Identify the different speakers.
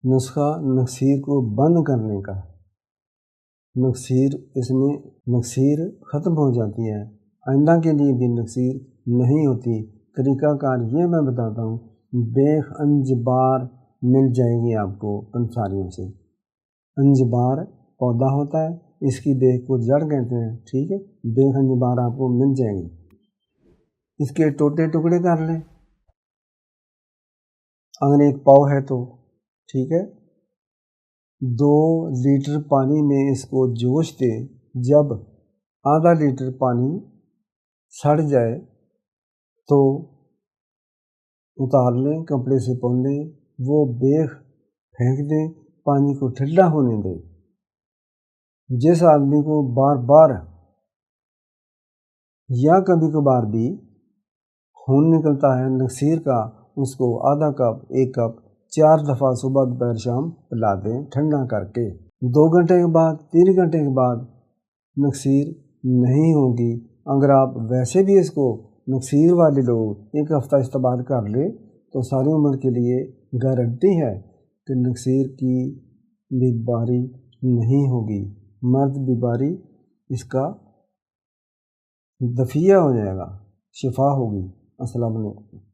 Speaker 1: نسخہ نکسیر کو بند کرنے کا، اس میں نکسیر ختم ہو جاتی ہے، آئندہ کے لیے بھی نکسیر نہیں ہوتی۔ طریقہ کار یہ میں بتاتا ہوں، بیخ انجبار مل جائے گی آپ کو پنساریوں سے۔ انجبار پودا ہوتا ہے، اس کی بیخ کو جڑ کہتے ہیں، ٹھیک ہے، بیخ انجبار آپ کو مل جائے گی۔ اس کے ٹوٹے ٹکڑے کر لیں اگر ایک پاؤ ہے تو، ٹھیک ہے۔ 2 لیٹر پانی میں اس کو جوش دیں، جب آدھا لیٹر پانی سڑ جائے تو اتار لیں، کپڑے سے پون لیں، وہ بیخ پھینک دیں، پانی کو ٹھنڈا ہونے دیں۔ جس آدمی کو بار بار یا کبھی کبھار بھی خون نکلتا ہے نکسیر کا، اس کو آدھا کپ 1 کپ 4 دفعہ صبح دوپہر شام پلا دیں ٹھنڈا کر کے۔ 2 گھنٹے کے بعد 3 گھنٹے کے بعد نکسیر نہیں ہوگی۔ اگر آپ ویسے بھی اس کو نکسیر والے لوگ 1 ہفتہ استعمال کر لیں تو ساری عمر کے لیے گارنٹی ہے کہ نکسیر کی بیماری نہیں ہوگی، مرد بیماری اس کا دفیہ ہو جائے گا، شفا ہوگی۔ السلام علیکم۔